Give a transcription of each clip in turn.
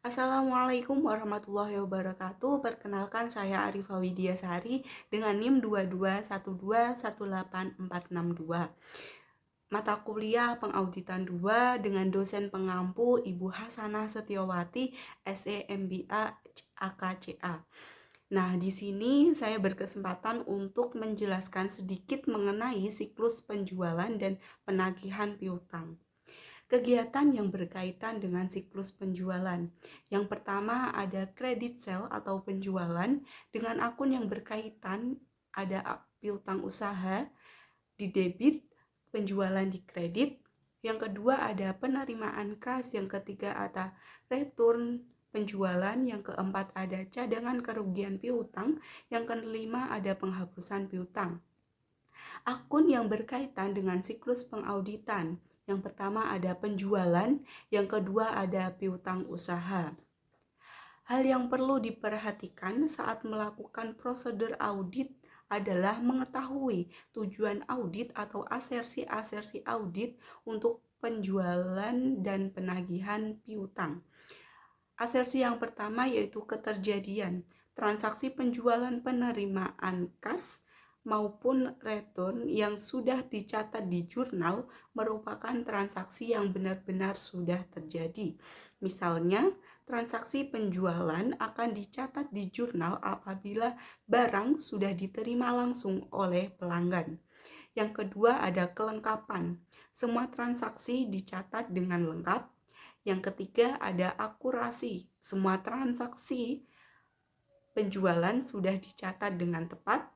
Assalamualaikum warahmatullahi wabarakatuh. Perkenalkan saya Arifah Widiasari dengan NIM 2212184862. Mata kuliah Pengauditan 2 dengan dosen pengampu Ibu Hasanah Setiawati, SE MBA AKCA. Nah, di sini saya berkesempatan untuk menjelaskan sedikit mengenai siklus penjualan dan penagihan piutang. Kegiatan yang berkaitan dengan siklus penjualan. Yang pertama ada credit sale atau penjualan dengan akun yang berkaitan, ada piutang usaha di debit, penjualan di kredit. Yang kedua ada penerimaan kas, yang ketiga ada return penjualan, yang keempat ada cadangan kerugian piutang, yang kelima ada penghapusan piutang. Akun yang berkaitan dengan siklus pengauditan. Yang pertama ada penjualan, yang kedua ada piutang usaha. Hal yang perlu diperhatikan saat melakukan prosedur audit adalah mengetahui tujuan audit atau asersi-asersi audit untuk penjualan dan penagihan piutang. Asersi yang pertama yaitu keterjadian transaksi penjualan penerimaan kas maupun return yang sudah dicatat di jurnal merupakan transaksi yang benar-benar sudah terjadi. Misalnya, transaksi penjualan akan dicatat di jurnal apabila barang sudah diterima langsung oleh pelanggan. Yang kedua ada kelengkapan. Semua transaksi dicatat dengan lengkap. Yang ketiga ada akurasi. Semua transaksi penjualan sudah dicatat dengan tepat.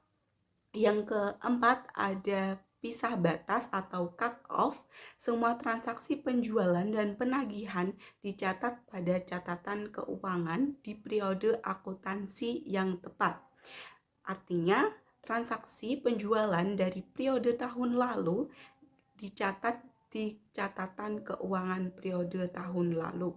Yang keempat ada pisah batas atau cut off. Semua transaksi penjualan dan penagihan dicatat pada catatan keuangan di periode akuntansi yang tepat. Artinya, transaksi penjualan dari periode tahun lalu dicatat di catatan keuangan periode tahun lalu.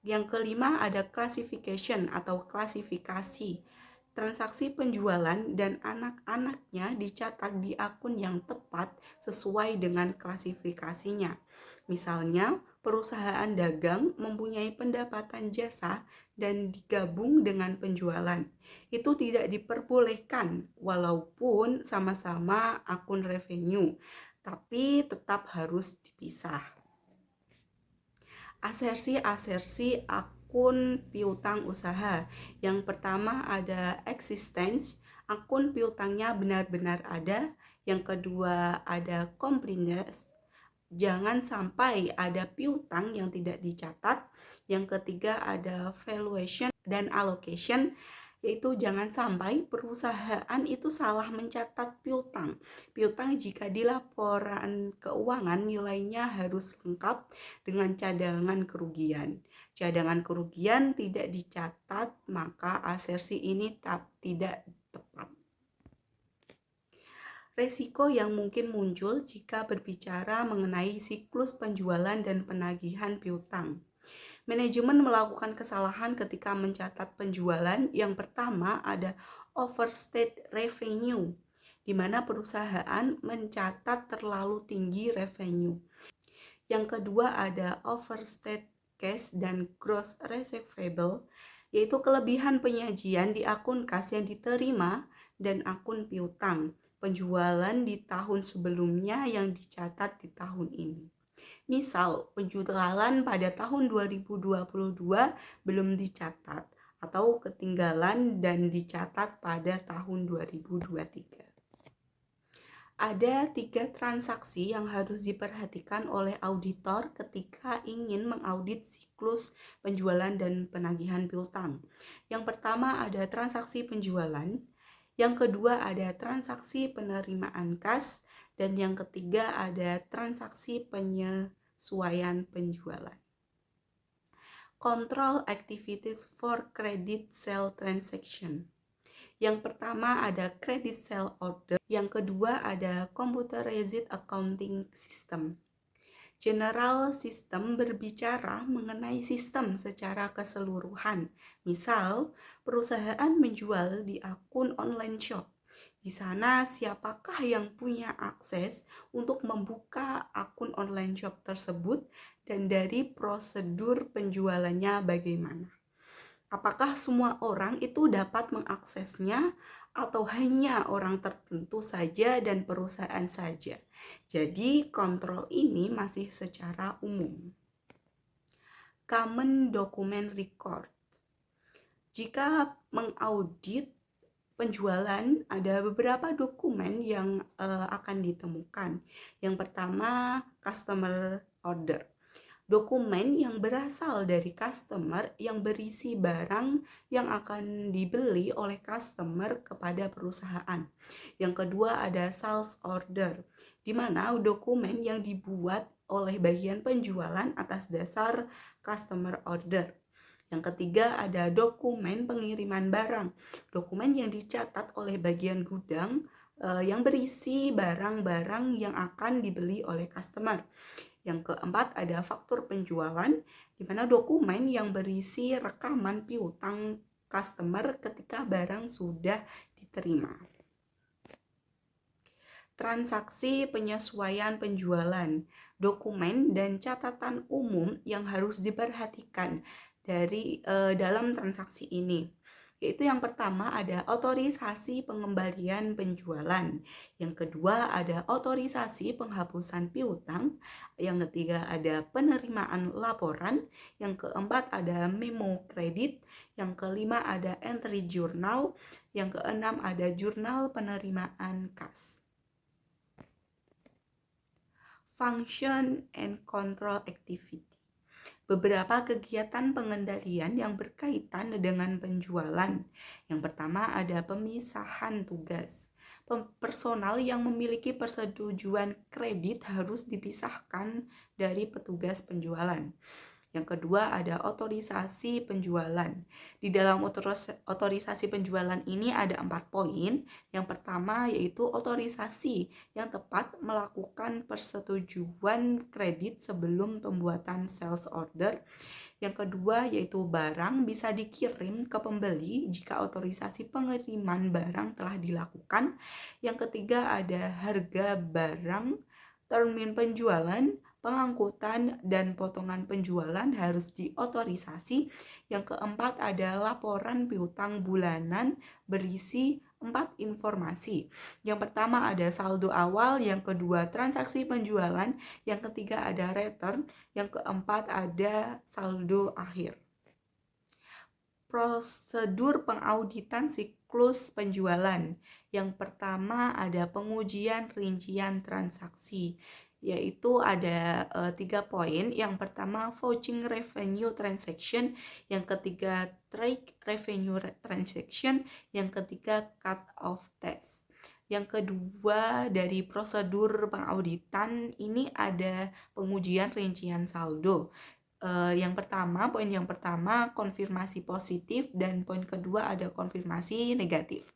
Yang kelima ada classification atau klasifikasi. Transaksi penjualan dan anak-anaknya dicatat di akun yang tepat sesuai dengan klasifikasinya. Misalnya, perusahaan dagang mempunyai pendapatan jasa dan digabung dengan penjualan. Itu tidak diperbolehkan walaupun sama-sama akun revenue, tapi tetap harus dipisah. Asersi-asersi akun piutang usaha. Yang pertama ada existence, akun piutangnya benar-benar ada. Yang kedua ada completeness, jangan sampai ada piutang yang tidak dicatat. Yang ketiga ada valuation dan allocation, yaitu jangan sampai perusahaan itu salah mencatat piutang. Piutang jika di laporan keuangan nilainya harus lengkap dengan cadangan kerugian. Cadangan kerugian tidak dicatat, maka asersi ini tidak tepat. Resiko yang mungkin muncul jika berbicara mengenai siklus penjualan dan penagihan piutang. Manajemen melakukan kesalahan ketika mencatat penjualan. Yang pertama ada overstate revenue, di mana perusahaan mencatat terlalu tinggi revenue. Yang kedua ada overstate cash dan gross receivable, yaitu kelebihan penyajian di akun kas yang diterima dan akun piutang penjualan di tahun sebelumnya yang dicatat di tahun ini. Misal, penjualan pada tahun 2022 belum dicatat atau ketinggalan dan dicatat pada tahun 2023. Ada 3 transaksi yang harus diperhatikan oleh auditor ketika ingin mengaudit siklus penjualan dan penagihan piutang. Yang pertama ada transaksi penjualan, yang kedua ada transaksi penerimaan kas, dan yang ketiga ada transaksi penyesuaian penjualan. Control activities for credit sale transaction. Yang pertama ada credit sale order, yang kedua ada computerized accounting system. General system berbicara mengenai sistem secara keseluruhan. Misal, perusahaan menjual di akun online shop. Di sana siapakah yang punya akses untuk membuka akun online shop tersebut dan dari prosedur penjualannya bagaimana. Apakah semua orang itu dapat mengaksesnya atau hanya orang tertentu saja dan perusahaan saja? Jadi kontrol ini masih secara umum. Common Document Record. Jika mengaudit penjualan, ada beberapa dokumen yang akan ditemukan. Yang pertama, customer order. Dokumen yang berasal dari customer yang berisi barang yang akan dibeli oleh customer kepada perusahaan. Yang kedua ada sales order, di mana dokumen yang dibuat oleh bagian penjualan atas dasar customer order. Yang ketiga ada dokumen pengiriman barang, dokumen yang dicatat oleh bagian gudang yang berisi barang-barang yang akan dibeli oleh customer. Yang keempat ada faktur penjualan, di mana dokumen yang berisi rekaman piutang customer ketika barang sudah diterima. Transaksi penyesuaian penjualan, dokumen dan catatan umum yang harus diperhatikan dari dalam transaksi ini. Yaitu yang pertama ada otorisasi pengembalian penjualan, yang kedua ada otorisasi penghapusan piutang, yang ketiga ada penerimaan laporan, yang keempat ada memo kredit, yang kelima ada entry jurnal, yang keenam ada jurnal penerimaan kas. Function and control activity. Beberapa kegiatan pengendalian yang berkaitan dengan penjualan. Yang pertama ada pemisahan tugas. Personal yang memiliki persetujuan kredit harus dipisahkan dari petugas penjualan. Yang kedua ada otorisasi penjualan. Di dalam otorisasi penjualan ini ada 4 poin. Yang pertama yaitu otorisasi yang tepat melakukan persetujuan kredit sebelum pembuatan sales order. Yang kedua yaitu barang bisa dikirim ke pembeli jika otorisasi pengiriman barang telah dilakukan. Yang ketiga ada harga barang, termin penjualan, pengangkutan dan potongan penjualan harus diotorisasi. Yang keempat ada laporan piutang bulanan berisi 4 informasi. Yang pertama ada saldo awal, yang kedua transaksi penjualan, yang ketiga ada return, yang keempat ada saldo akhir. Prosedur pengauditan siklus penjualan. Yang pertama ada pengujian rincian transaksi, yaitu ada 3 poin. Yang pertama vouching revenue transaction, yang ketiga trade revenue transaction, yang ketiga cut off test. Yang kedua dari prosedur pengauditan ini ada pengujian rincian saldo. Poin yang pertama konfirmasi positif dan poin kedua ada konfirmasi negatif.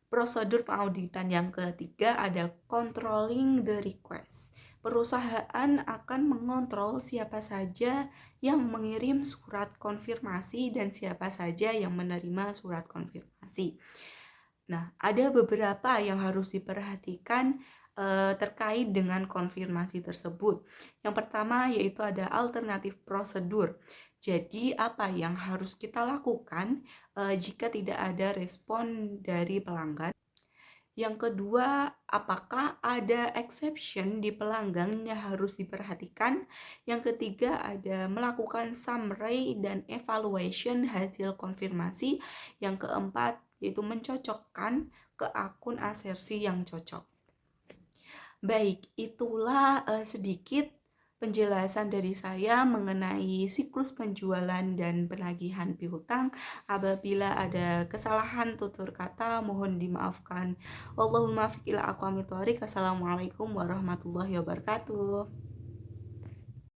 Prosedur pengauditan yang ketiga ada controlling the request. Perusahaan akan mengontrol siapa saja yang mengirim surat konfirmasi dan siapa saja yang menerima surat konfirmasi. Nah, ada beberapa yang harus diperhatikan terkait dengan konfirmasi tersebut. Yang pertama yaitu ada alternatif prosedur. Jadi apa yang harus kita lakukan jika tidak ada respon dari pelanggan? Yang kedua, apakah ada exception di pelanggan yang harus diperhatikan? Yang ketiga, ada melakukan summary dan evaluation hasil konfirmasi. Yang keempat, yaitu mencocokkan ke akun asersi yang cocok. Baik, itulah sedikit penjelasan dari saya mengenai siklus penjualan dan penagihan piutang. Apabila ada kesalahan tutur kata mohon dimaafkan. Wallahul muwaffiq ila aqwamit thoriq. Assalamualaikum warahmatullahi wabarakatuh.